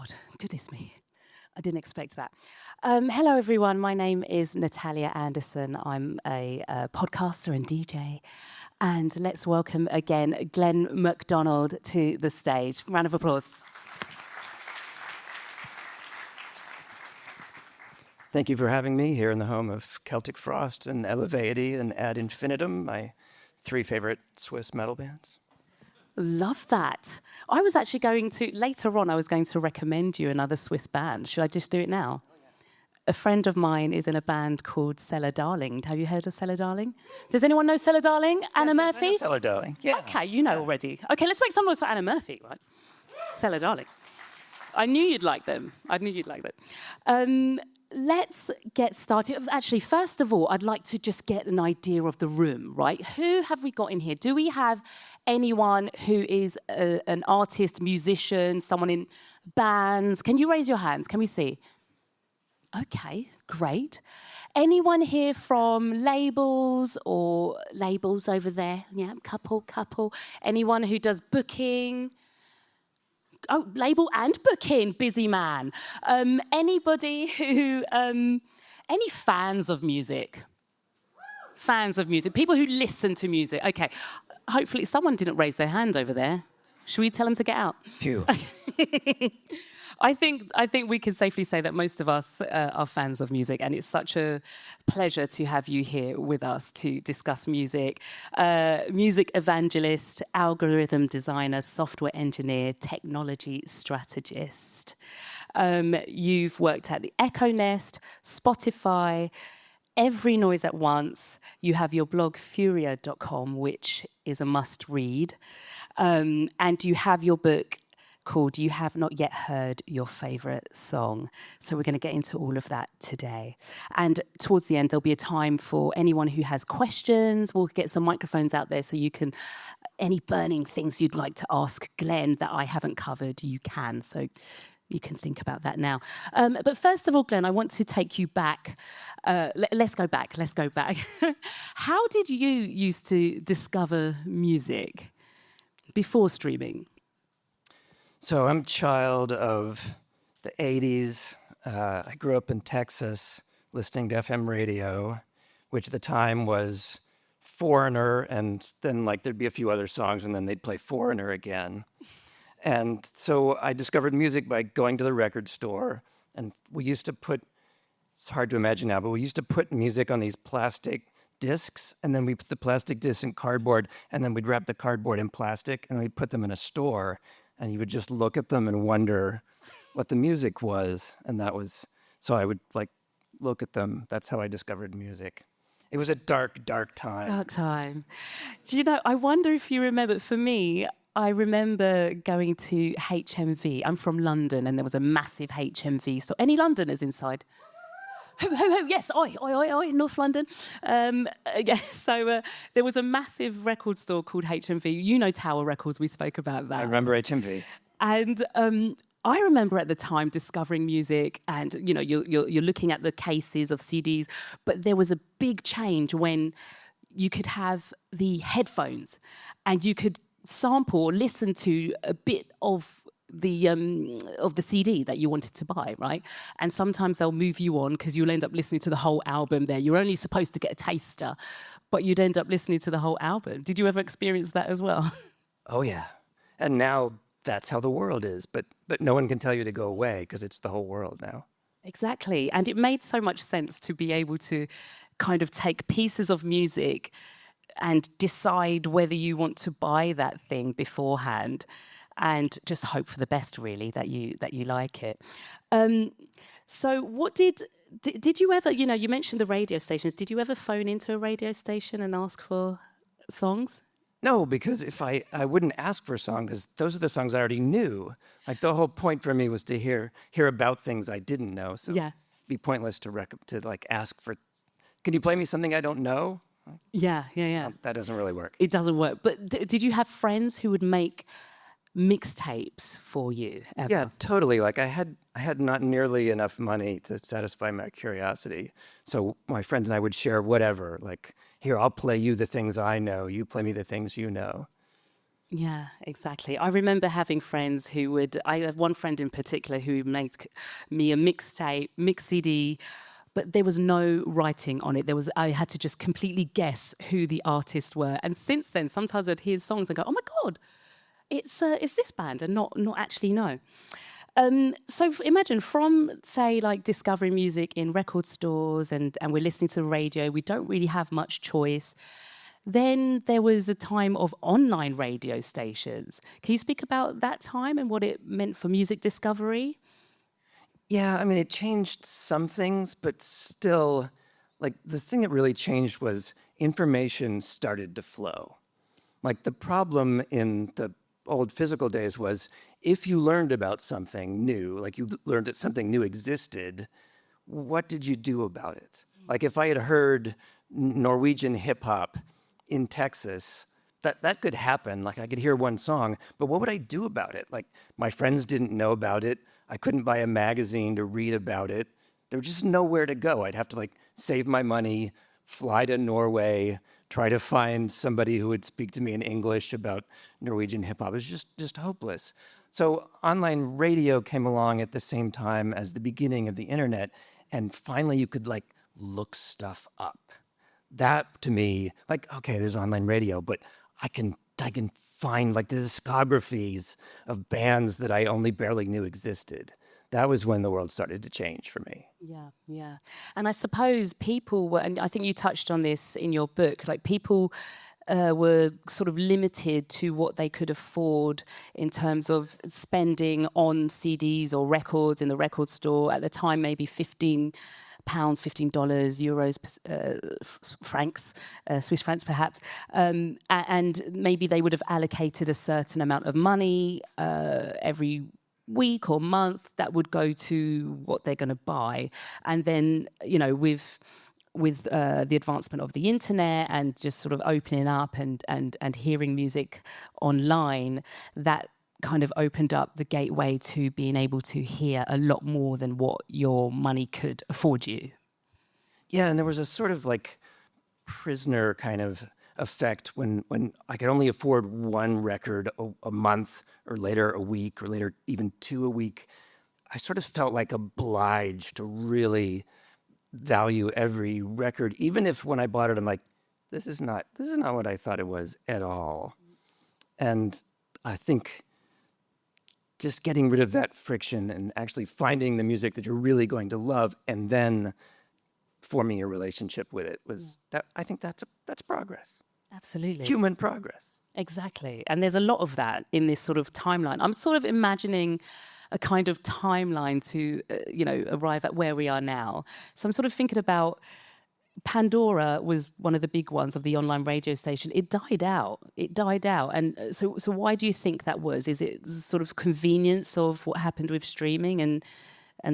God, goodness me. I didn't expect that. Hello, everyone. My name is Natalia Anderson. I'm a podcaster and DJ. And let's welcome again Glenn McDonald to the stage. Round of applause. Thank you for having me here in the home of Celtic Frost and Elevated and Ad Infinitum, my three favorite Swiss metal bands. Love that. I was actually later on, I was going to recommend you another Swiss band. Should I just do it now? Oh, yeah. A friend of mine is in a band called Cellar Darling. Have you heard of Cellar Darling? Does anyone know Cellar Darling? Anna Murphy? I know Cellar Darling. Yeah. Okay, you know already. Okay, let's make some noise for Anna Murphy, right? Cellar Darling. I knew you'd like them. Let's get started. Actually, first of all, I'd like to just get an idea of the room, right? Who have we got in here? Do we have anyone who is an artist, musician, someone in bands? Can you raise your hands? Can we see? Okay, great. Anyone here from labels or labels over there? Yeah, couple. Anyone who does booking? Oh, label and booking, busy man. Anybody who, any fans of music? Fans of music, people who listen to music. Okay, hopefully someone didn't raise their hand over there. Should we tell them to get out? Phew. I think we can safely say that most of us are fans of music, and it's such a pleasure to have you here with us to discuss music. Music evangelist, algorithm designer, software engineer, technology strategist. You've worked at the Echo Nest, Spotify, Every Noise at Once. You have your blog Furia.com, which is a must read. And you have your book called You Have Not Yet Heard Your Favourite Song. So we're going to get into all of that today. And towards the end, there'll be a time for anyone who has questions. We'll get some microphones out there so you can, any burning things you'd like to ask Glenn that I haven't covered, you can. So you can think about that now. But first of all, Glenn, I want to take you back. Let's go back. How did you used to discover music before streaming? So I'm a child of the 80s. I grew up in Texas listening to FM radio, which at the time was Foreigner, and then there'd be a few other songs, and then they'd play Foreigner again. And so I discovered music by going to the record store, and we used to put, it's hard to imagine now, but we used to put music on these plastic discs, and then we put the plastic discs in cardboard, and then we'd wrap the cardboard in plastic, and we'd put them in a store, and you would just look at them and wonder what the music was. And that was, so I would look at them. That's how I discovered music. It was a dark time. Dark time. Do you know, I wonder if you remember, for me, I remember going to HMV. I'm from London, and there was a massive HMV store. Any Londoners inside? Ho, yes, oi, North London. So there was a massive record store called HMV. You know Tower Records, we spoke about that. I remember HMV. And I remember at the time discovering music, and you're looking at the cases of CDs, but there was a big change when you could have the headphones and you could sample or listen to a bit of the CD that you wanted to buy, right? And sometimes they'll move you on because you'll end up listening to the whole album there. You're only supposed to get a taster, but you'd end up listening to the whole album. Did you ever experience that as well? Oh, yeah. And now that's how the world is. But no one can tell you to go away because it's the whole world now. Exactly. And it made so much sense to be able to kind of take pieces of music and decide whether you want to buy that thing beforehand, and just hope for the best, really, that you like it. So what did you ever, you mentioned the radio stations. Did you ever phone into a radio station and ask for songs? No, because if I wouldn't ask for a song, because those are the songs I already knew. The whole point for me was to hear about things I didn't know. So yeah. It'd be pointless to ask for, can you play me something I don't know? Yeah. That doesn't really work. It doesn't work. But did you have friends who would make mixtapes for you ever? Yeah, totally. I had not nearly enough money to satisfy my curiosity. So my friends and I would share whatever. Here, I'll play you the things I know. You play me the things you know. Yeah, exactly. I remember having friends who would, I have one friend in particular who would make me a mixtape, mix CD, but there was no writing on it. I had to just completely guess who the artists were. And since then, sometimes I'd hear songs and go, oh my God, it's this band, and not actually know. Imagine from, say, like discovering music in record stores and we're listening to the radio, we don't really have much choice. Then there was a time of online radio stations. Can you speak about that time and what it meant for music discovery? Yeah, I mean, it changed some things, but still, like the thing that really changed was information started to flow. Like the problem in the old physical days was if you learned about something new, like you learned that something new existed, what did you do about it? Like if I had heard Norwegian hip hop in Texas, that could happen. Like I could hear one song, but what would I do about it? Like my friends didn't know about it. I couldn't buy a magazine to read about it. There was just nowhere to go. I'd have to like save my money, fly to Norway, try to find somebody who would speak to me in English about Norwegian hip hop. It was just hopeless. So online radio came along at the same time as the beginning of the internet, and finally you could like look stuff up. That to me, like, okay, there's online radio, but I can find like the discographies of bands that I only barely knew existed. That was when the world started to change for me. Yeah, yeah. And I suppose people were, and I think you touched on this in your book, like people were sort of limited to what they could afford in terms of spending on CDs or records in the record store. At the time, maybe £15, $15, euros, francs, Swiss francs perhaps. And maybe they would have allocated a certain amount of money every week or month that would go to what they're going to buy. And then, with the advancement of the internet and just sort of opening up and hearing music online, that kind of opened up the gateway to being able to hear a lot more than what your money could afford you. Yeah, and there was a sort of like prisoner kind of effect when I could only afford one record a month or later a week or later even two a week. I sort of felt like obliged to really value every record, even if when I bought it, I'm like, this is not what I thought it was at all. And I think just getting rid of that friction and actually finding the music that you're really going to love and then forming a relationship with it was that I think that's progress. Absolutely. Human progress. Exactly. And there's a lot of that in this sort of timeline. I'm sort of imagining a kind of timeline to, arrive at where we are now. So I'm sort of thinking about Pandora was one of the big ones of the online radio station. It died out. And so why do you think that was? Is it sort of convenience of what happened with streaming and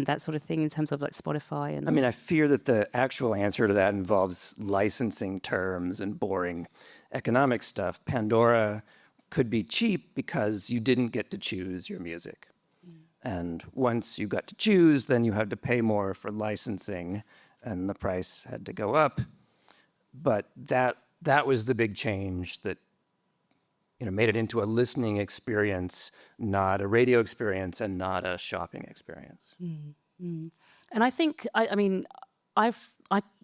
that sort of thing in terms of like Spotify? And I mean, I fear that the actual answer to that involves licensing terms and boring economic stuff. Pandora could be cheap because you didn't get to choose your music. And once you got to choose, then you had to pay more for licensing, and the price had to go up. But that was the big change that made it into a listening experience, not a radio experience, and not a shopping experience. And I think, I mean, I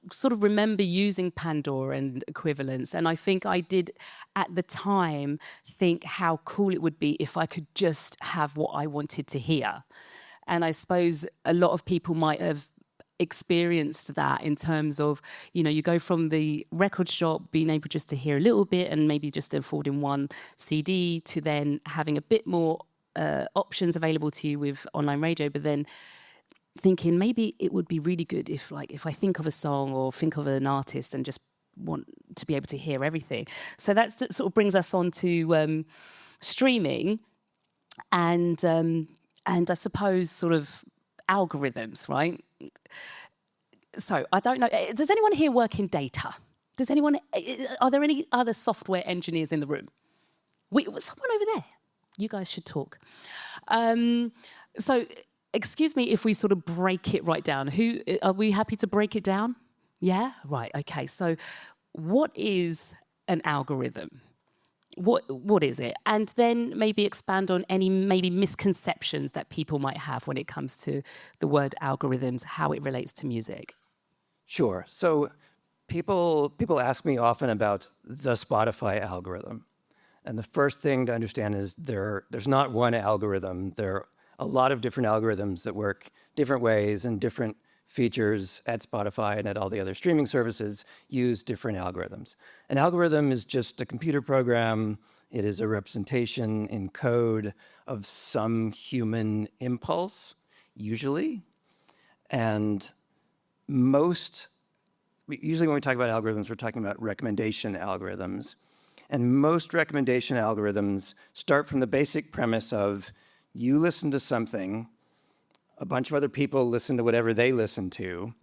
sort of remember using Pandora and equivalents, and I think I did at the time think how cool it would be if I could just have what I wanted to hear. And I suppose a lot of people might have experienced that in terms of, you go from the record shop being able just to hear a little bit and maybe just affording one CD to then having a bit more options available to you with online radio, but then thinking maybe it would be really good if I think of a song or think of an artist and just want to be able to hear everything. So that sort of brings us on to streaming and I suppose sort of algorithms, right? So I don't know. Does anyone here work in data? Are there any other software engineers in the room? Someone over there. You guys should talk. So excuse me if we sort of break it right down. Are we happy to break it down? Yeah? Right, okay. So what is an algorithm? what is it? And then maybe expand on any maybe misconceptions that people might have when it comes to the word algorithms, how it relates to music. Sure. So people ask me often about the Spotify algorithm. And the first thing to understand is there's not one algorithm. There are a lot of different algorithms that work different ways, and different features at Spotify and at all the other streaming services use different algorithms. An algorithm is just a computer program. It is a representation in code of some human impulse, usually. And usually when we talk about algorithms, we're talking about recommendation algorithms. And most recommendation algorithms start from the basic premise of you listen to something, a bunch of other people listen to whatever they listen to,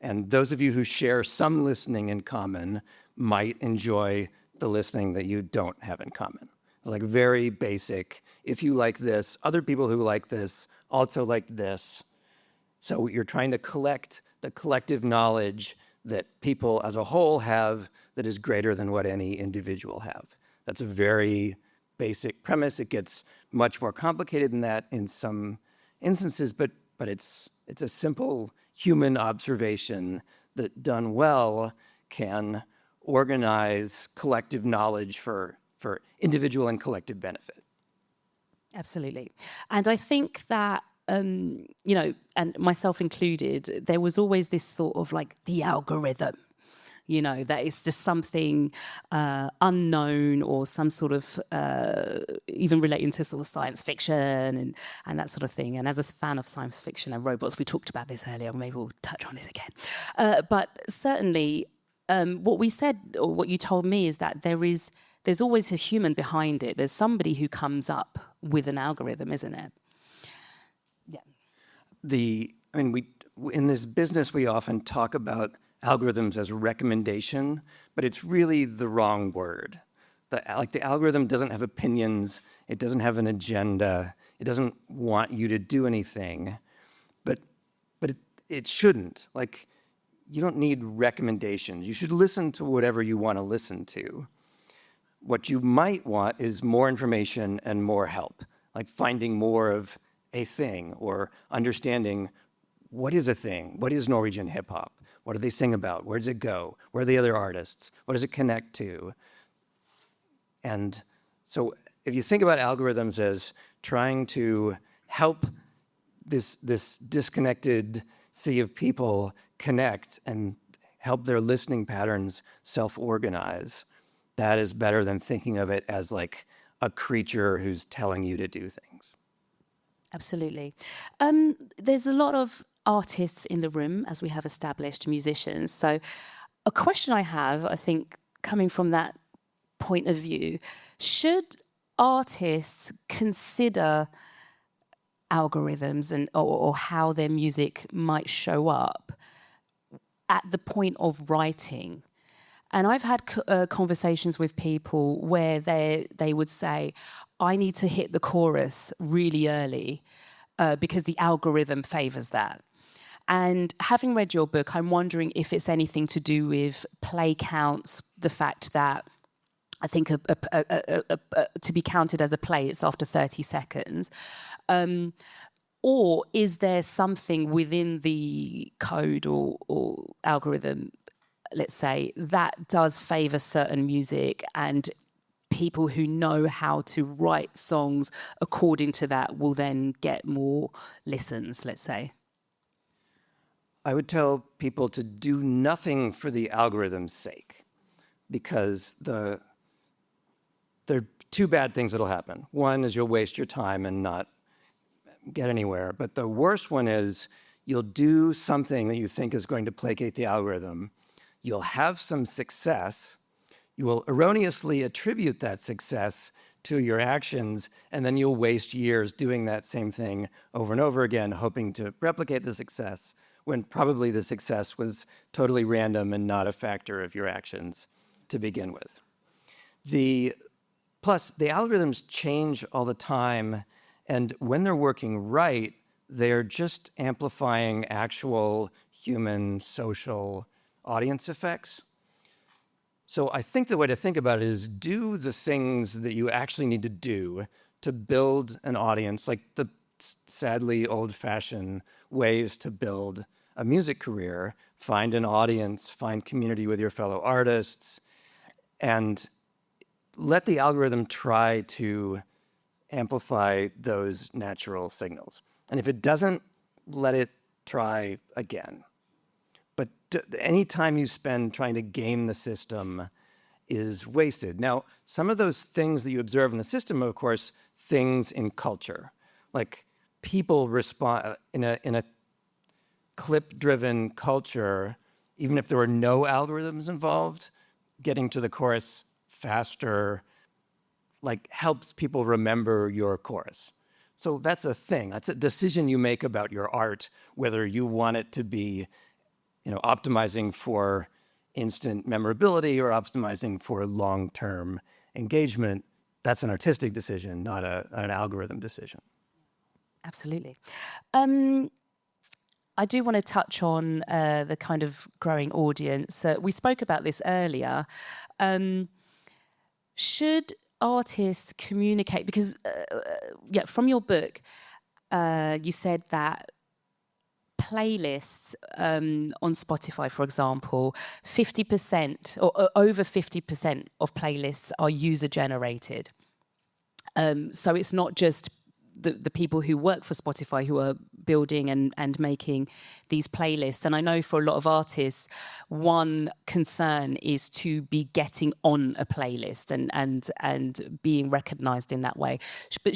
and those of you who share some listening in common might enjoy the listening that you don't have in common. It's like very basic. If you like this, other people who like this also like this. So you're trying to collect the collective knowledge that people as a whole have that is greater than what any individual have. That's a very basic premise. It gets much more complicated than that in some instances, but it's a simple human observation that, done well, can organize collective knowledge for individual and collective benefit. Absolutely. And I think that, and myself included, there was always this thought of like the algorithm, that it's just something unknown, or some sort of, even relating to sort of science fiction and that sort of thing. And as a fan of science fiction and robots, we talked about this earlier, maybe we'll touch on it again. But certainly what we said, or what you told me, is that there's always a human behind it. There's somebody who comes up with an algorithm, isn't it? Yeah. In this business, we often talk about algorithms as recommendation, but it's really the wrong word. The algorithm doesn't have opinions. It doesn't have an agenda. It doesn't want you to do anything, but it shouldn't. Like, you don't need recommendations. You should listen to whatever you want to listen to. What you might want is more information and more help, like finding more of a thing, or understanding what is a thing, what is Norwegian hip hop, what do they sing about, where does it go, where are the other artists, what does it connect to? And so if you think about algorithms as trying to help this disconnected sea of people connect and help their listening patterns self-organize, that is better than thinking of it as like a creature who's telling you to do things. Absolutely. There's a lot of artists in the room, as we have established, musicians. So a question I have, I think, coming from that point of view, should artists consider algorithms or how their music might show up at the point of writing? And I've had conversations with people where they would say, I need to hit the chorus really early because the algorithm favors that. And having read your book, I'm wondering if it's anything to do with play counts, the fact that I think to be counted as a play, it's after 30 seconds. Or is there something within the code or algorithm, let's say, that does favor certain music, and people who know how to write songs according to that will then get more listens, let's say? I would tell people to do nothing for the algorithm's sake, because there are two bad things that'll happen. One is you'll waste your time and not get anywhere. But the worst one is you'll do something that you think is going to placate the algorithm. You'll have some success. You will erroneously attribute that success to your actions, and then you'll waste years doing that same thing over and over again, hoping to replicate the success, when probably the success was totally random and not a factor of your actions to begin with. Plus, the algorithms change all the time, and when they're working right, they're just amplifying actual human social audience effects. So I think the way to think about it is do the things that you actually need to do to build an audience, like the sadly old-fashioned ways to build a music career. Find an audience, find community with your fellow artists, and let the algorithm try to amplify those natural signals. And if it doesn't, let it try again. But any time you spend trying to game the system is wasted. Now, some of those things that you observe in the system are, of course, things in culture. Like people respond in a clip-driven culture, even if there were no algorithms involved, getting to the chorus faster like helps people remember your chorus. So that's a thing. That's a decision you make about your art, whether you want it to be, optimizing for instant memorability or optimizing for long-term engagement. That's an artistic decision, not an algorithm decision. Absolutely. I do want to touch on the kind of growing audience. We spoke about this earlier. Should artists communicate? Because, from your book, you said that playlists on Spotify, for example, 50% or over 50% of playlists are user-generated. So it's not just the people who work for Spotify who are building and making these playlists. And I know for a lot of artists, one concern is to be getting on a playlist and being recognized in that way. But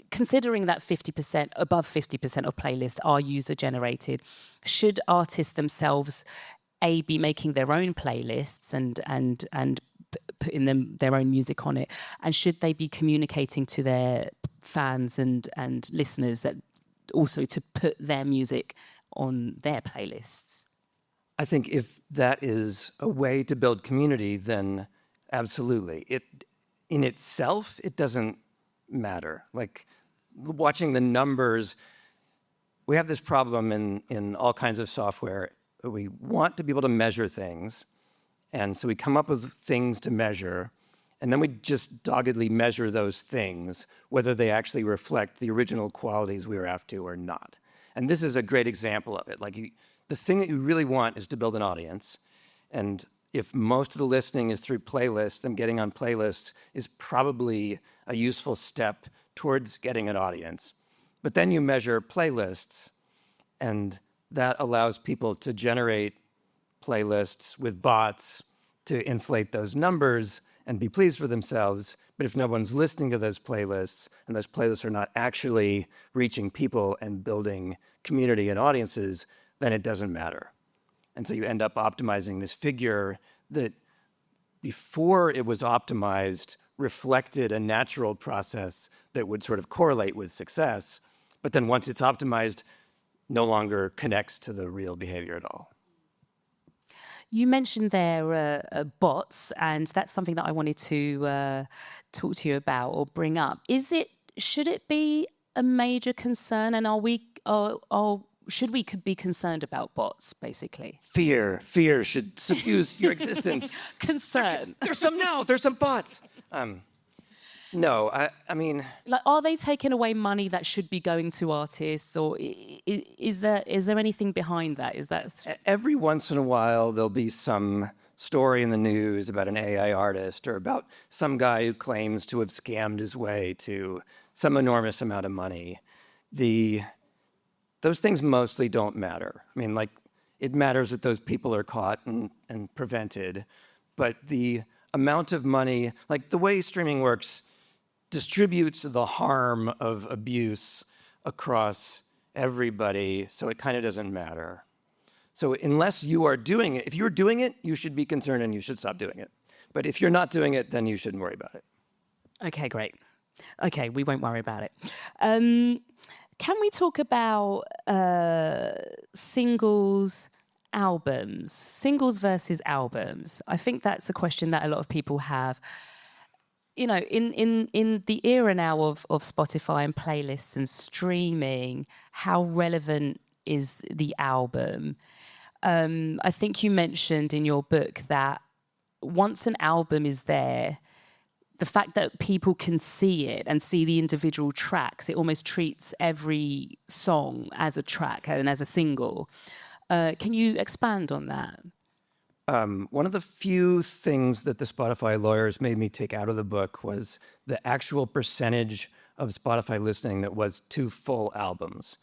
considering that 50%, above 50% of playlists are user generated, should artists themselves be making their own playlists and putting their own music on it? And should they be communicating to their fans and listeners that also to put their music on their playlists? I think if that is a way to build community, then absolutely. In itself, it doesn't matter. Like watching the numbers, we have this problem in all kinds of software. We want to be able to measure things. And so we come up with things to measure, and then we just doggedly measure those things, whether they actually reflect the original qualities we were after or not. And this is a great example of it. Like the thing that you really want is to build an audience. And if most of the listening is through playlists, then getting on playlists is probably a useful step towards getting an audience. But then you measure playlists, and that allows people to generate playlists with bots to inflate those numbers and be pleased with themselves. But if no one's listening to those playlists, and those playlists are not actually reaching people and building community and audiences, then it doesn't matter. And so you end up optimizing this figure that before it was optimized reflected a natural process that would sort of correlate with success. But then once it's optimized, no longer connects to the real behavior at all. You mentioned there bots, and that's something that I wanted to talk to you about or bring up. Should it be a major concern, and should we be concerned about bots, basically? Fear should suffuse your existence. Concern. There's some now. There's some bots. No, I mean, like, are they taking away money that should be going to artists, or is there anything behind that? Is that every once in a while there'll be some story in the news about an AI artist or about some guy who claims to have scammed his way to some enormous amount of money. Those things mostly don't matter. I mean, like, it matters that those people are caught and prevented, but the amount of money, like the way streaming works, distributes the harm of abuse across everybody, so it kind of doesn't matter. So unless you are doing it, if you're doing it, you should be concerned and you should stop doing it. But if you're not doing it, then you shouldn't worry about it. Okay, great. Okay, we won't worry about it. Can we talk about singles, albums, singles versus albums? I think that's a question that a lot of people have. You know, in the era now of Spotify and playlists and streaming, how relevant is the album? I think you mentioned in your book that once an album is there, the fact that people can see it and see the individual tracks, it almost treats every song as a track and as a single. Can you expand on that? One of the few things that the Spotify lawyers made me take out of the book was the actual percentage of Spotify listening that was to full albums.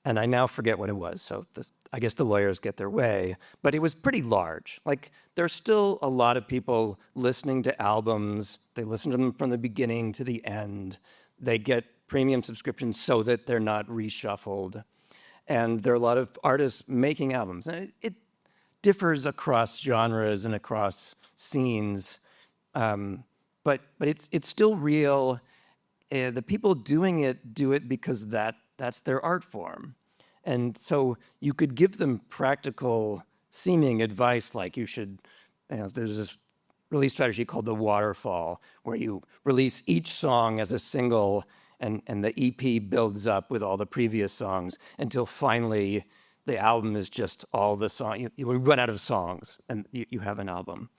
And I now forget what it was, so I guess the lawyers get their way, but it was pretty large. Like, there's still a lot of people listening to albums. They listen to them from the beginning to the end. They get premium subscriptions so that they're not reshuffled. And there are a lot of artists making albums. And it differs across genres and across scenes, but it's still real. The people doing it do it because that's their art form. And so you could give them practical seeming advice, like you should, there's this release strategy called the waterfall, where you release each song as a single and the EP builds up with all the previous songs until finally the album is just all the songs. You run out of songs and you have an album.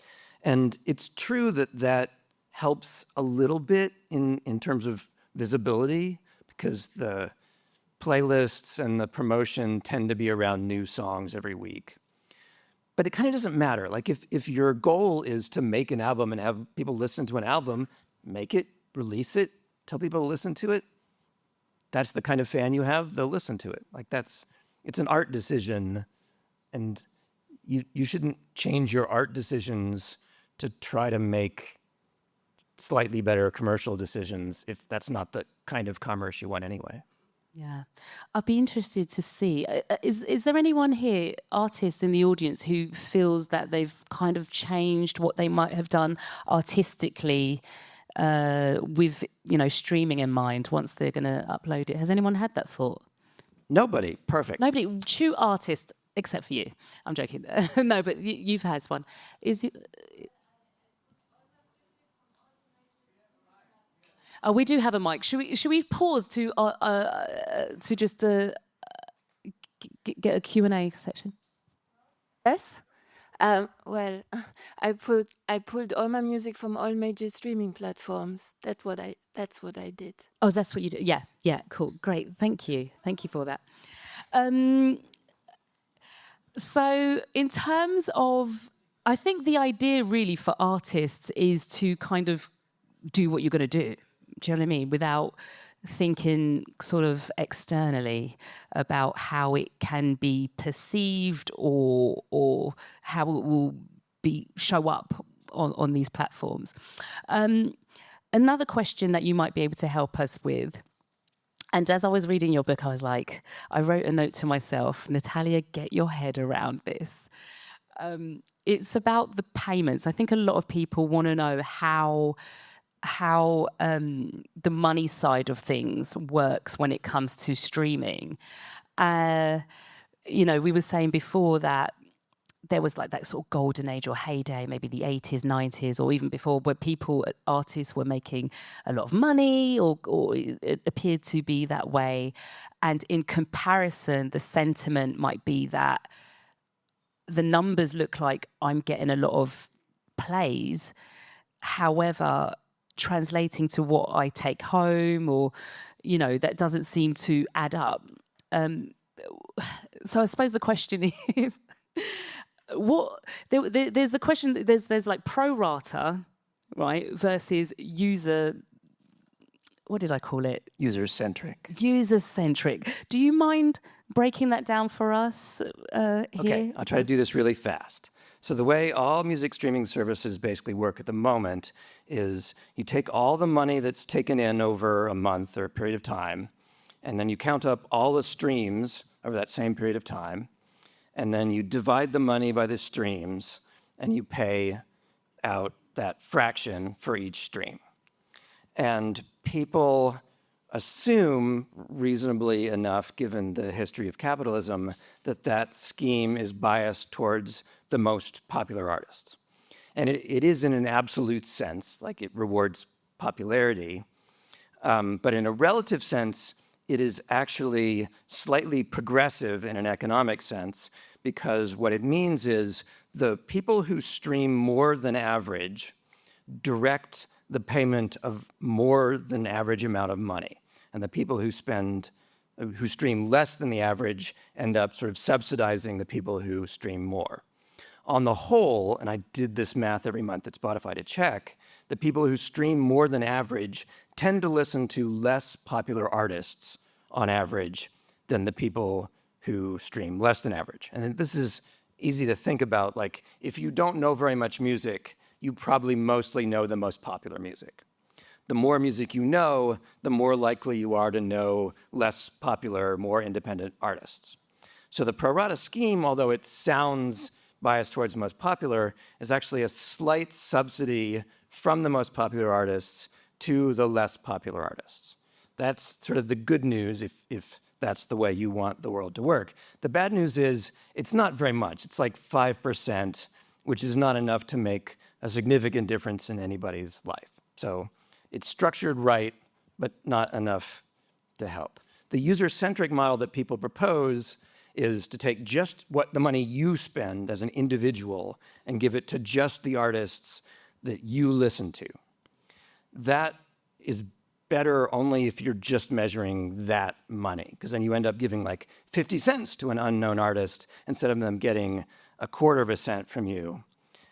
And it's true that helps a little bit in terms of visibility, because the playlists and the promotion tend to be around new songs every week. But it kind of doesn't matter. Like, if your goal is to make an album and have people listen to an album, make it, release it, tell people to listen to it. That's the kind of fan you have, they'll listen to it. Like, it's an art decision, and you shouldn't change your art decisions to try to make slightly better commercial decisions if that's not the kind of commerce you want anyway. Yeah, I'd be interested to see, is there anyone here, artists in the audience, who feels that they've kind of changed what they might have done artistically with, streaming in mind once they're going to upload it? Has anyone had that thought? Nobody. Perfect. Nobody. True artist, except for you. I'm joking. No, but you've had one. Oh, we do have a mic. Should we pause to just get a Q&A section? Yes. Well, I pulled all my music from all major streaming platforms. That's what I did. Oh, that's what you did. Yeah, cool, great. Thank you for that. So, in terms of, I think the idea really for artists is to kind of do what you're going to do. Do you know what I mean? Without thinking sort of externally about how it can be perceived or how it will show up on these platforms. Another question that you might be able to help us with, and as I was reading your book, I wrote a note to myself, Natalia, get your head around this. It's about the payments. I think a lot of people want to know how the money side of things works when it comes to streaming. We were saying before that there was like that sort of golden age or heyday, maybe the 80s, 90s, or even before, where artists were making a lot of money, or it appeared to be that way. And in comparison, the sentiment might be that the numbers look like I'm getting a lot of plays. However, translating to what I take home, or, that doesn't seem to add up. So I suppose the question is, there's the question, there's like pro rata, right, versus user, what did I call it? User-centric. User-centric. Do you mind breaking that down for us here? Okay, I'll try to do this really fast. So the way all music streaming services basically work at the moment is you take all the money that's taken in over a month or a period of time, and then you count up all the streams over that same period of time, and then you divide the money by the streams, and you pay out that fraction for each stream. And people assume, reasonably enough, given the history of capitalism, that scheme is biased towards the most popular artists. And it is in an absolute sense, like it rewards popularity. But in a relative sense, it is actually slightly progressive in an economic sense, because what it means is the people who stream more than average direct the payment of more than average amount of money. And the people who stream less than the average end up sort of subsidizing the people who stream more. On the whole, and I did this math every month at Spotify to check, the people who stream more than average tend to listen to less popular artists on average than the people who stream less than average. And this is easy to think about. Like, if you don't know very much music, you probably mostly know the most popular music. The more music you know, the more likely you are to know less popular, more independent artists. So the pro rata scheme, although it sounds biased towards the most popular, is actually a slight subsidy from the most popular artists to the less popular artists. That's sort of the good news if that's the way you want the world to work. The bad news is it's not very much. It's like 5%, which is not enough to make a significant difference in anybody's life. So it's structured right, but not enough to help. The user-centric model that people propose is to take just what the money you spend as an individual and give it to just the artists that you listen to. That is better only if you're just measuring that money, because then you end up giving like 50 cents to an unknown artist instead of them getting a quarter of a cent from you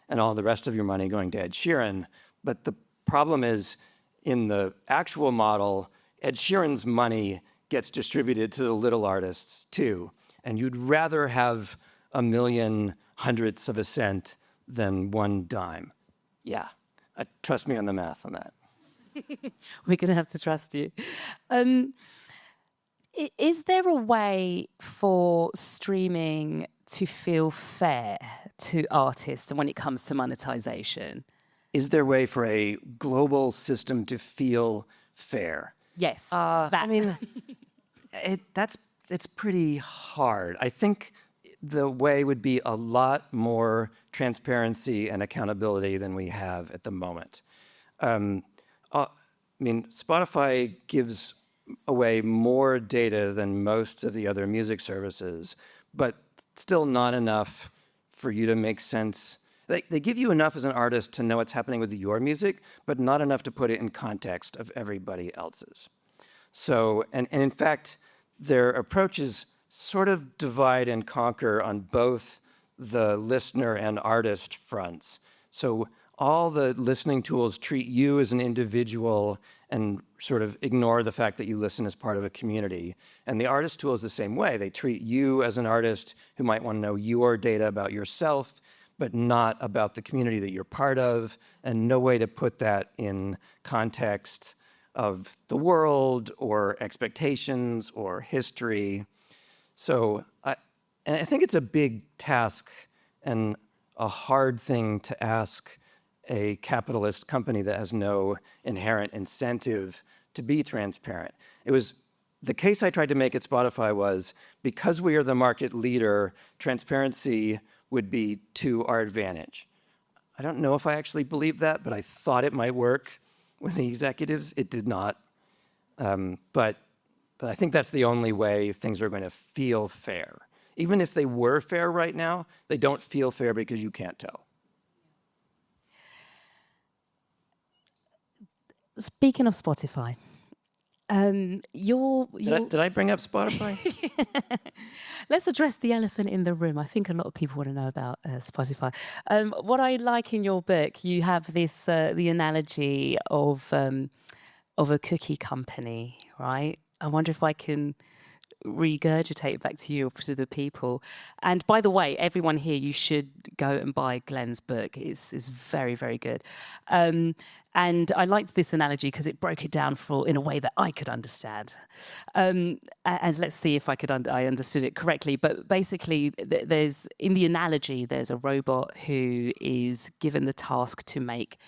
and all the rest of your money going to Ed Sheeran. But the problem is, in the actual model, Ed Sheeran's money gets distributed to the little artists too. And you'd rather have 1,000,000 hundredths of a cent than one dime. Yeah, trust me on the math on that. We're going to have to trust you. Is there a way for streaming to feel fair to artists when it comes to monetization? Is there a way for a global system to feel fair? Yes. I mean, it's pretty hard. I think the way would be a lot more transparency and accountability than we have at the moment. I mean, Spotify gives away more data than most of the other music services, but still not enough for you to make sense. They give you enough as an artist to know what's happening with your music, but not enough to put it in context of everybody else's. So, and in fact, their approach is sort of divide and conquer on both the listener and artist fronts. So all the listening tools treat you as an individual and sort of ignore the fact that you listen as part of a community. And the artist tool is the same way. They treat you as an artist who might want to know your data about yourself, but not about the community that you're part of, and no way to put that in context of the world or expectations or history. So I think it's a big task and a hard thing to ask a capitalist company that has no inherent incentive to be transparent. It was the case I tried to make at Spotify was, because we are the market leader, transparency would be to our advantage. I don't know if I actually believe that, but I thought it might work with the executives. It did not. But I think that's the only way things are going to feel fair. Even if they were fair right now, they don't feel fair because you can't tell. Speaking of Spotify, Did I bring up Spotify? let's address the elephant in the room. I think a lot of people want to know about Spotify. What I like in your book, you have this the analogy of a cookie company, right? I wonder if I can regurgitate it back to you, to the people. And by the way, everyone here, you should go and buy Glenn's book. It's very, very good. And I liked this analogy because it broke it down in a way that I could understand. And let's see if I understood it correctly. But basically, in the analogy, there's a robot who is given the task to make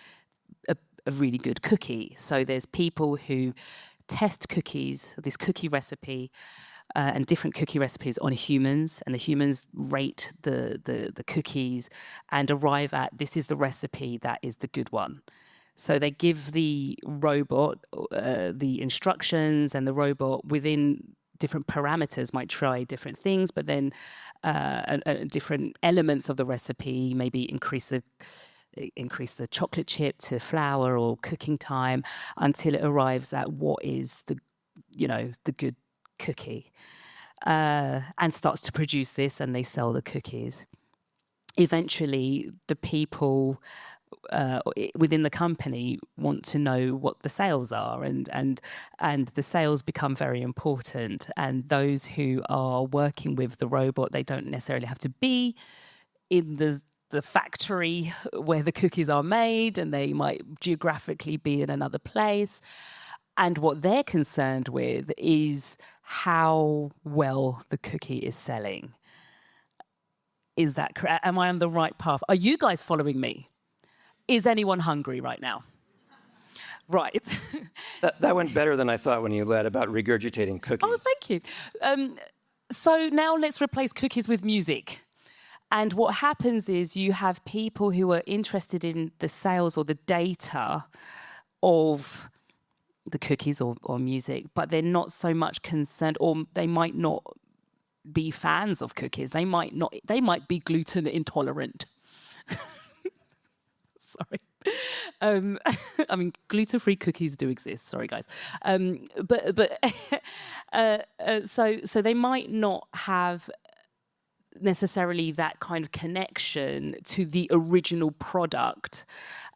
a really good cookie. So there's people who test cookies, this cookie recipe, and different cookie recipes on humans, and the humans rate the cookies and arrive at, this is the recipe that is the good one. So they give the robot the instructions, and the robot within different parameters might try different things, but then different elements of the recipe, maybe increase the chocolate chip to flour or cooking time until it arrives at what is the good cookie, and starts to produce this, and they sell the cookies. Eventually, the people within the company want to know what the sales are, and the sales become very important. And those who are working with the robot, they don't necessarily have to be in the factory where the cookies are made, and they might geographically be in another place. And what they're concerned with is how well the cookie is selling. Is that correct? Am I on the right path? Are you guys following me? Is anyone hungry right now? Right. That went better than I thought when you led about regurgitating cookies. Oh, thank you. So now let's replace cookies with music. And what happens is you have people who are interested in the sales or the data of the cookies or music, but they're not so much concerned, or they might not be fans of cookies. They might be gluten intolerant. Sorry. I mean, gluten-free cookies do exist. Sorry, guys. So they might not have necessarily that kind of connection to the original product,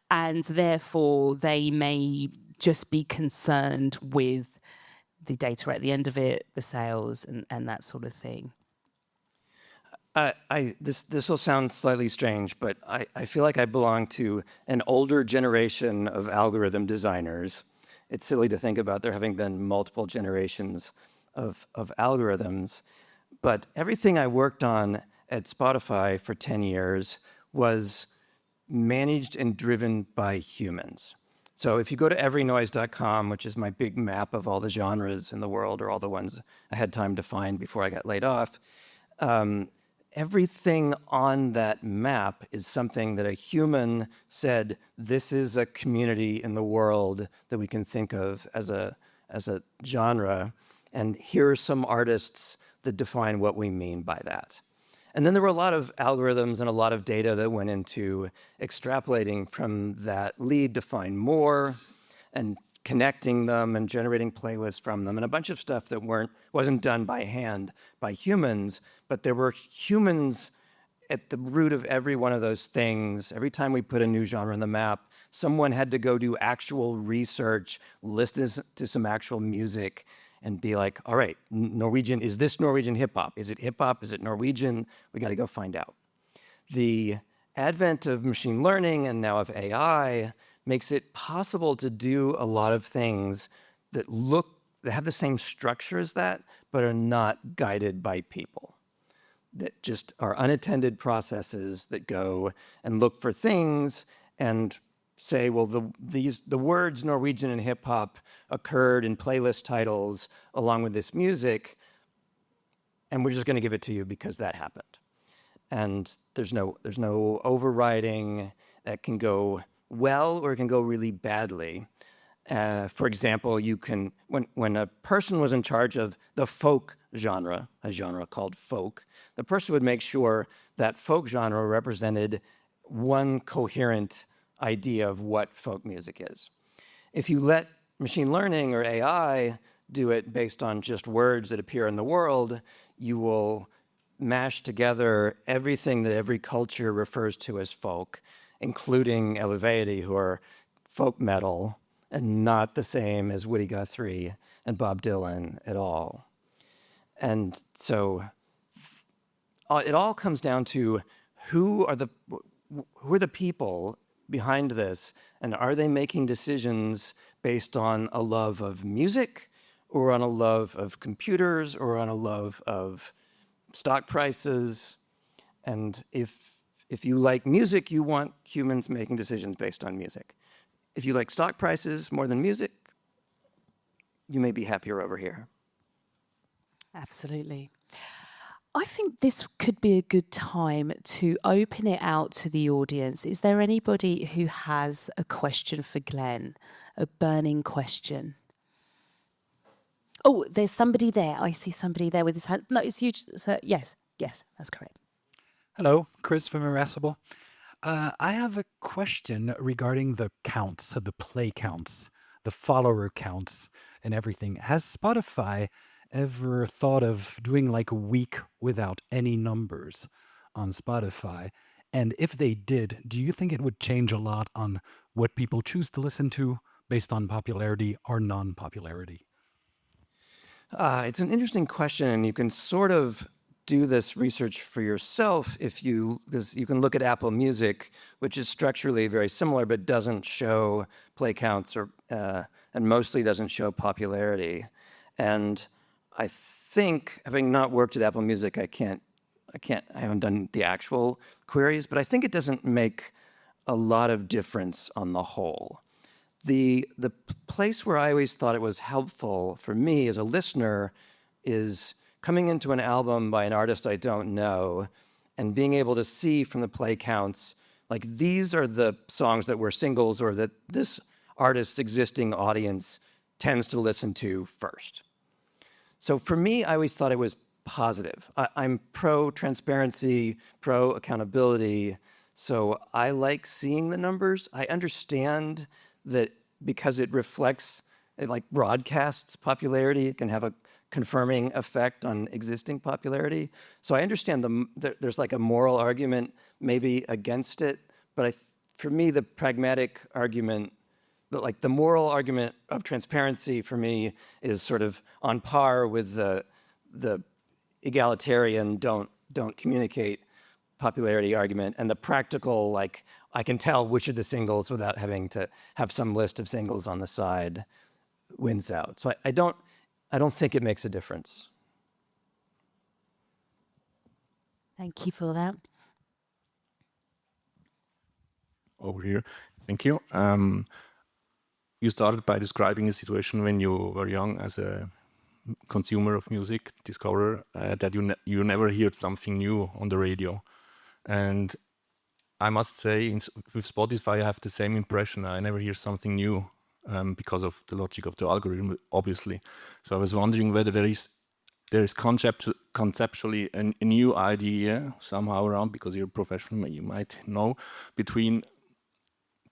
and therefore they may just be concerned with the data at the end of it, the sales, and that sort of thing. This will sound slightly strange, but I feel like I belong to an older generation of algorithm designers. It's silly to think about there having been multiple generations of algorithms, but everything I worked on at Spotify for 10 years was managed and driven by humans. So if you go to everynoise.com, which is my big map of all the genres in the world, or all the ones I had time to find before I got laid off, everything on that map is something that a human said, this is a community in the world that we can think of as a genre, and here are some artists that define what we mean by that. And then there were a lot of algorithms and a lot of data that went into extrapolating from that lead to find more, and connecting them and generating playlists from them, and a bunch of stuff that wasn't done by hand by humans, but there were humans at the root of every one of those things. Every time we put a new genre on the map, someone had to go do actual research, listen to some actual music, and be like, all right, Norwegian, is this Norwegian hip hop? Is it hip hop? Is it Norwegian? We got to go find out. The advent of machine learning and now of AI makes it possible to do a lot of things that have the same structure as that, but are not guided by people, that just are unattended processes that go and look for things and say, well, the words Norwegian and hip hop occurred in playlist titles along with this music, and we're just going to give it to you because that happened. And there's no overriding. That can go well or it can go really badly. For example, when a person was in charge of the folk genre, a genre called folk, the person would make sure that folk genre represented one coherent idea of what folk music is. If you let machine learning or AI do it based on just words that appear in the world, you will mash together everything that every culture refers to as folk, including Elevaity, who are folk metal and not the same as Woody Guthrie and Bob Dylan at all. And so it all comes down to who are the people behind this, and are they making decisions based on a love of music, or on a love of computers, or on a love of stock prices? And if you like music, you want humans making decisions based on music. If you like stock prices more than music, you may be happier over here. Absolutely. I think this could be a good time to open it out to the audience. Is there anybody who has a question for Glenn? A burning question? Oh, there's somebody there. I see somebody there with his hand. No, it's you. So, yes, that's correct. Hello, Chris from Irascible. I have a question regarding the counts, the play counts, the follower counts, and everything. Has Spotify ever thought of doing like a week without any numbers on Spotify? And if they did, do you think it would change a lot on what people choose to listen to based on popularity or non-popularity? It's an interesting question, and you can sort of do this research for yourself because you can look at Apple Music, which is structurally very similar but doesn't show play counts and mostly doesn't show popularity. And I think, having not worked at Apple Music, I haven't done the actual queries, but I think it doesn't make a lot of difference on the whole. The place where I always thought it was helpful for me as a listener is coming into an album by an artist I don't know and being able to see from the play counts, like these are the songs that were singles or that this artist's existing audience tends to listen to first. So for me, I always thought it was positive. I'm pro-transparency, pro-accountability, so I like seeing the numbers. I understand that because it like broadcasts popularity, it can have a confirming effect on existing popularity. So I understand there's like a moral argument maybe against it, but for me, the pragmatic argument, the moral argument of transparency for me is sort of on par with the egalitarian don't communicate popularity argument, and the practical, like, I can tell which are the singles without having to have some list of singles on the side, wins out. So I don't think it makes a difference. Thank you for that. Over here. Thank you. You started by describing a situation when you were young as a consumer of music, discoverer, that you never heard something new on the radio. And I must say, with Spotify, I have the same impression. I never hear something new because of the logic of the algorithm, obviously. So I was wondering whether there is conceptually a new idea somehow around, because you're a professional, you might know, between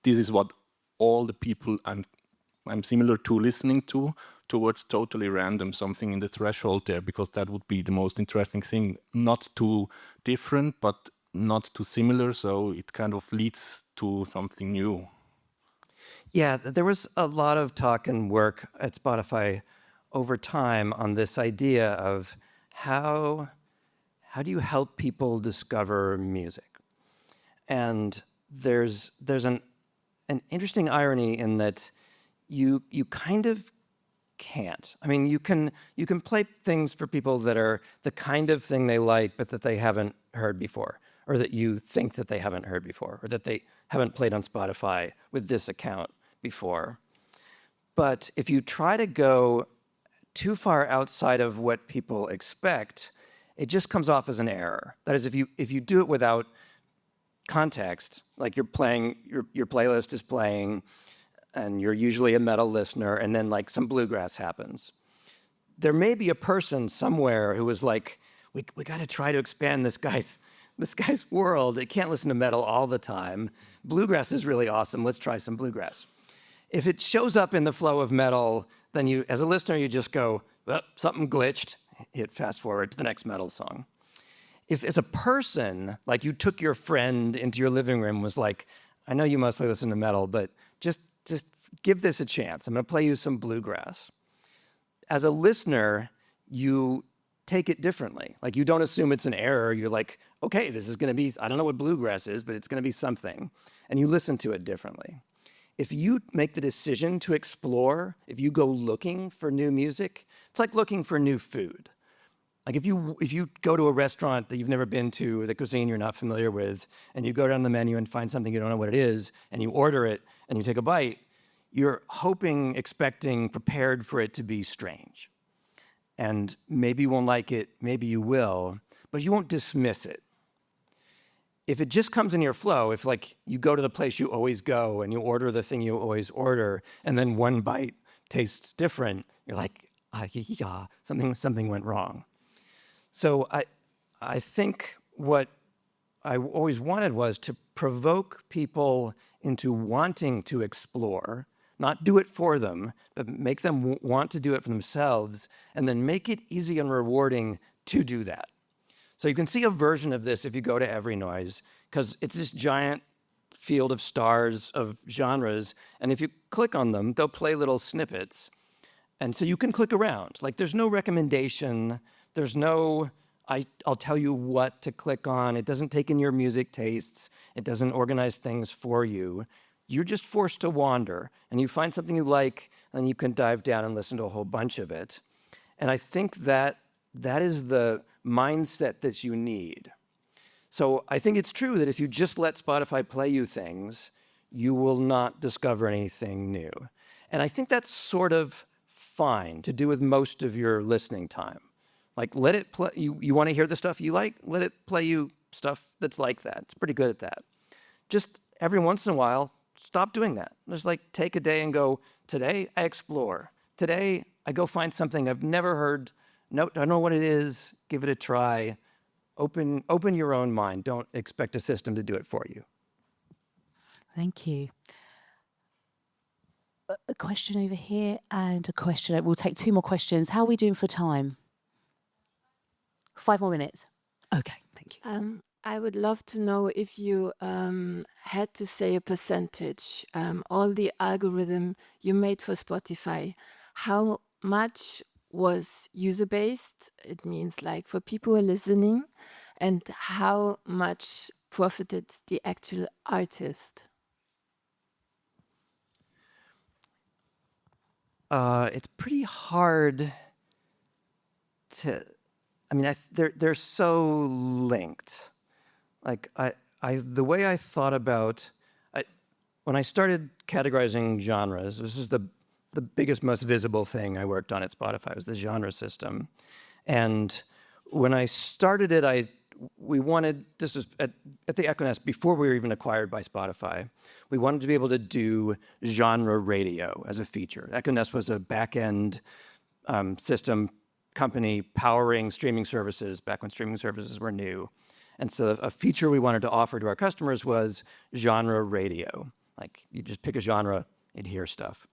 this is what all the people I'm similar to listening to, towards totally random, something in the threshold there, because that would be the most interesting thing. Not too different, but not too similar, so it kind of leads to something new. Yeah, there was a lot of talk and work at Spotify over time on this idea of how do you help people discover music? And there's an interesting irony in that you kind of can't. I mean, you can play things for people that are the kind of thing they like, but that they haven't heard before, or that you think that they haven't heard before, or that they haven't played on Spotify with this account before. But if you try to go too far outside of what people expect, it just comes off as an error. That is, if you do it without context, like you're playing, your playlist is playing, and you're usually a metal listener, and then like some bluegrass happens. There may be a person somewhere who is like, we got to try to expand this guy's world. It can't listen to metal all the time. Bluegrass is really awesome. Let's try some bluegrass. If it shows up in the flow of metal, then you, as a listener, you just go, well, something glitched, hit fast forward to the next metal song. If as a person, like you took your friend into your living room and was like, I know you mostly listen to metal, but just give this a chance. I'm going to play you some bluegrass. As a listener, you take it differently. Like, you don't assume it's an error. You're like, okay, this is going to be, I don't know what bluegrass is, but it's going to be something. And you listen to it differently. If you make the decision to explore, if you go looking for new music, it's like looking for new food. Like if you go to a restaurant that you've never been to, the cuisine you're not familiar with, and you go down the menu and find something you don't know what it is, and you order it, and you take a bite, you're hoping, expecting, prepared for it to be strange. And maybe you won't like it, maybe you will, but you won't dismiss it. If it just comes in your flow, if like you go to the place you always go and you order the thing you always order, and then one bite tastes different, you're like, yeah, something went wrong. So I think what I always wanted was to provoke people into wanting to explore, not do it for them, but make them want to do it for themselves, and then make it easy and rewarding to do that. So you can see a version of this if you go to Every Noise, because it's this giant field of stars of genres, and if you click on them, they'll play little snippets. And so you can click around. Like there's no recommendation, there's no, I'll tell you what to click on. It doesn't take in your music tastes. It doesn't organize things for you. You're just forced to wander, and you find something you like, and you can dive down and listen to a whole bunch of it. And I think that is the mindset that you need. So I think it's true that if you just let Spotify play you things, you will not discover anything new. And I think that's sort of fine to do with most of your listening time. Like let it play, you want to hear the stuff you like, let it play you stuff that's like that. It's pretty good at that. Just every once in a while, stop doing that. Just like take a day and go, today I explore. Today I go find something I've never heard. No, I don't know what it is. Give it a try. Open your own mind. Don't expect a system to do it for you. Thank you. A question over here and a question. We'll take 2 more questions. How are we doing for time? 5 more minutes. Okay, thank you. I would love to know if you had to say a percentage, all the algorithm you made for Spotify, how much was user-based? It means like for people who are listening, and how much profited the actual artist? It's pretty hard to, I mean, they're so linked. Like the way I thought about, when I started categorizing genres, this is the biggest, most visible thing I worked on at Spotify was the genre system. And when I started it, we wanted, this was at the Echo-Nest, before we were even acquired by Spotify, we wanted to be able to do genre radio as a feature. Echo-Nest was a back-end system company powering streaming services back when streaming services were new. And so a feature we wanted to offer to our customers was genre radio. Like you just pick a genre, you'd hear stuff.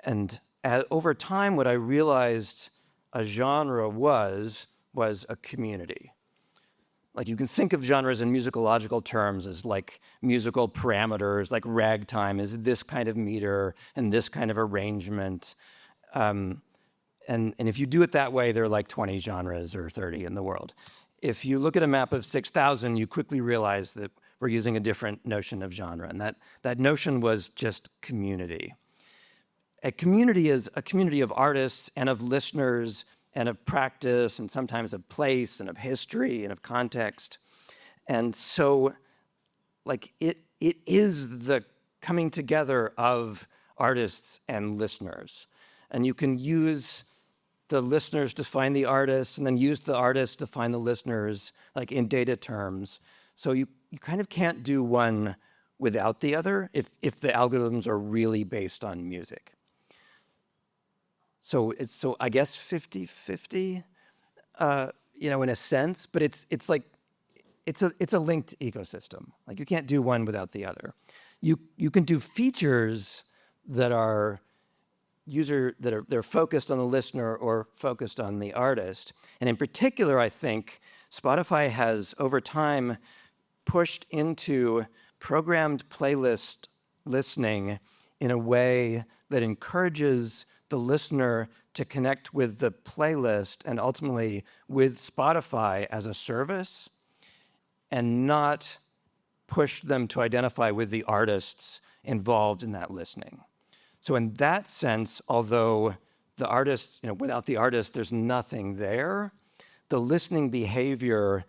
And over time, what I realized a genre was a community. Like you can think of genres in musicological terms as like musical parameters, like ragtime is this kind of meter and this kind of arrangement. And if you do it that way, there are like 20 genres or 30 in the world. If you look at a map of 6,000, you quickly realize that we're using a different notion of genre. And that notion was just community. A community is a community of artists and of listeners and of practice and sometimes of place and of history and of context. And so like it is the coming together of artists and listeners. And you can use the listeners to find the artists and then use the artists to find the listeners, like in data terms. So you kind of can't do one without the other if the algorithms are really based on music. So I guess 50-50, in a sense, but it's like it's a linked ecosystem. Like you can't do one without the other. You can do features that are they're focused on the listener or focused on the artist. And in particular, I think Spotify has over time pushed into programmed playlist listening in a way that encourages the listener to connect with the playlist and ultimately with Spotify as a service and not push them to identify with the artists involved in that listening. So in that sense, although the artist, without the artist, there's nothing there, the listening behavior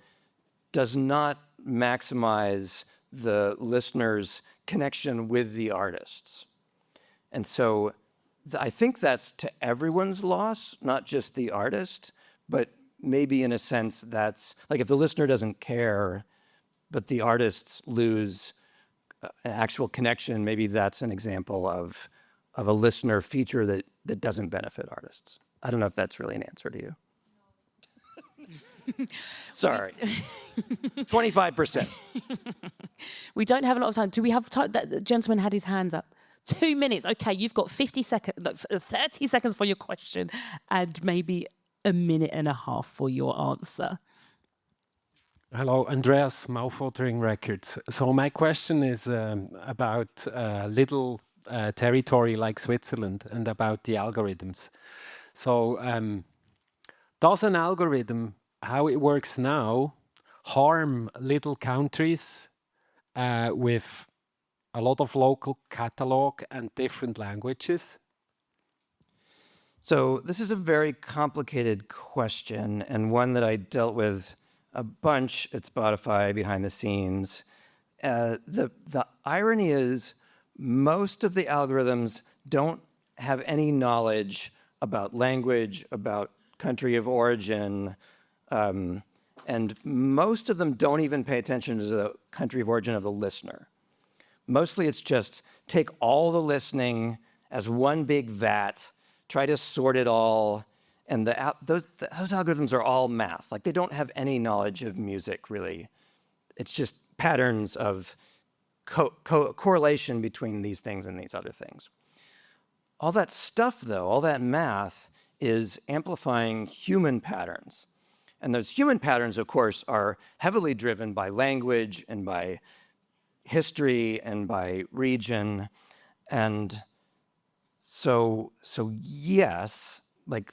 does not maximize the listener's connection with the artists. And so I think that's to everyone's loss, not just the artist, but maybe in a sense that's, like if the listener doesn't care, but the artists lose an actual connection, maybe that's an example of a listener feature that doesn't benefit artists. I don't know if that's really an answer to you. Sorry. 25%. We don't have a lot of time. Do we have time? That gentleman had his hands up. 2 minutes. Okay, you've got 50 seconds, 30 seconds for your question and maybe a minute and a half for your answer. Hello, Andreas, Mouthwatering Records. So my question is about little territory like Switzerland and about the algorithms. So does an algorithm, how it works now, harm little countries with a lot of local catalog and different languages? So this is a very complicated question, and one that I dealt with a bunch at Spotify behind the scenes. The irony is most of the algorithms don't have any knowledge about language, about country of origin, and most of them don't even pay attention to the country of origin of the listener. Mostly it's just take all the listening as one big vat, try to sort it all, and those algorithms are all math. Like they don't have any knowledge of music, really. It's just patterns of correlation between these things and these other things. All that stuff, though, all that math is amplifying human patterns. And those human patterns, of course, are heavily driven by language and by history and by region. And so yes, like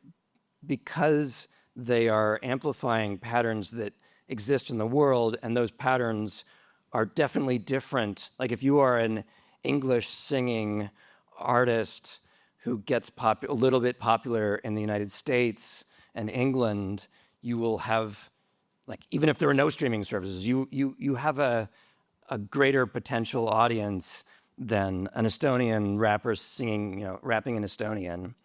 because they are amplifying patterns that exist in the world, and those patterns are definitely different. Like if you are an English singing artist who gets a little bit popular in the United States and England, you will have, like, even if there are no streaming services, you have a greater potential audience than an Estonian rapper singing, rapping in Estonian.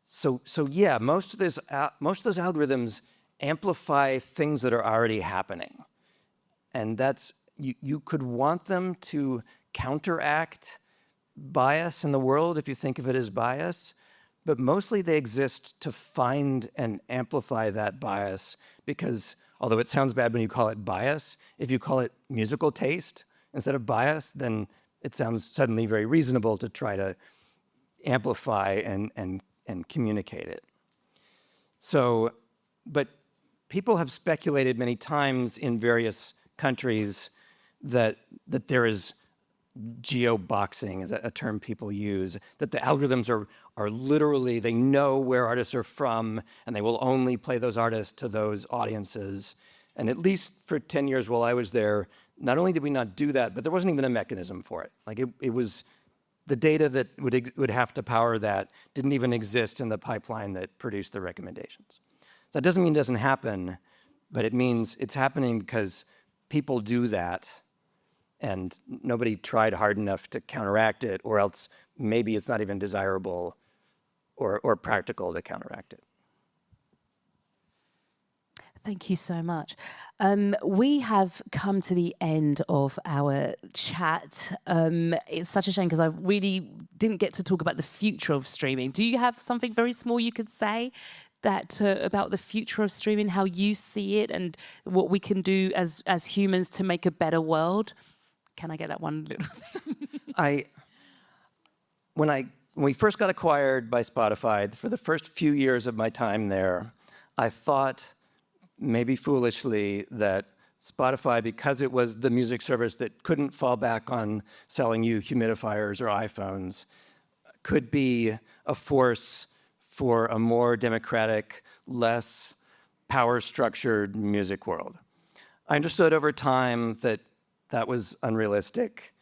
So yeah, most of those algorithms amplify things that are already happening, and that's you could want them to counteract bias in the world if you think of it as bias, but mostly they exist to find and amplify that bias, because although it sounds bad when you call it bias, if you call it musical taste instead of bias, then it sounds suddenly very reasonable to try to amplify and communicate it. So, but people have speculated many times in various countries that there is geo-boxing, is a term people use, that the algorithms are literally, they know where artists are from, and they will only play those artists to those audiences. And at least for 10 years while I was there, not only did we not do that, but there wasn't even a mechanism for it. Like it was, the data that would have to power that didn't even exist in the pipeline that produced the recommendations. That doesn't mean it doesn't happen, but it means it's happening because people do that, and nobody tried hard enough to counteract it, or else maybe it's not even desirable or practical to counteract it. Thank you so much. We have come to the end of our chat. It's such a shame because I really didn't get to talk about the future of streaming. Do you have something very small you could say that about the future of streaming, how you see it, and what we can do as humans to make a better world? Can I get that one little thing? When we first got acquired by Spotify, for the first few years of my time there, I thought, maybe foolishly, that Spotify, because it was the music service that couldn't fall back on selling you humidifiers or iPhones, could be a force for a more democratic, less power-structured music world. I understood over time that that was unrealistic.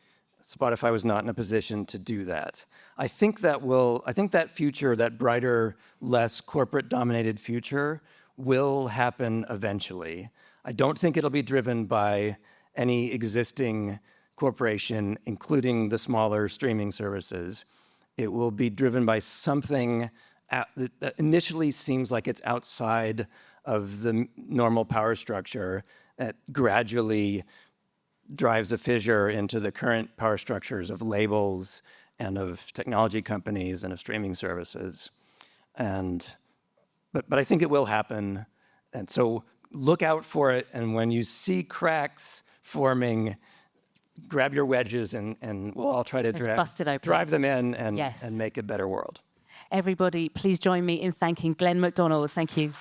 Spotify was not in a position to do that. I think that future, that brighter, less corporate-dominated future, will happen eventually. I don't think it'll be driven by any existing corporation, including the smaller streaming services. It will be driven by something that initially seems like it's outside of the normal power structure, that gradually drives a fissure into the current power structures of labels and of technology companies and of streaming services. But I think it will happen. And so look out for it. And when you see cracks forming, grab your wedges and we'll all try to drive them in and make a better world. Everybody, please join me in thanking Glenn McDonald. Thank you.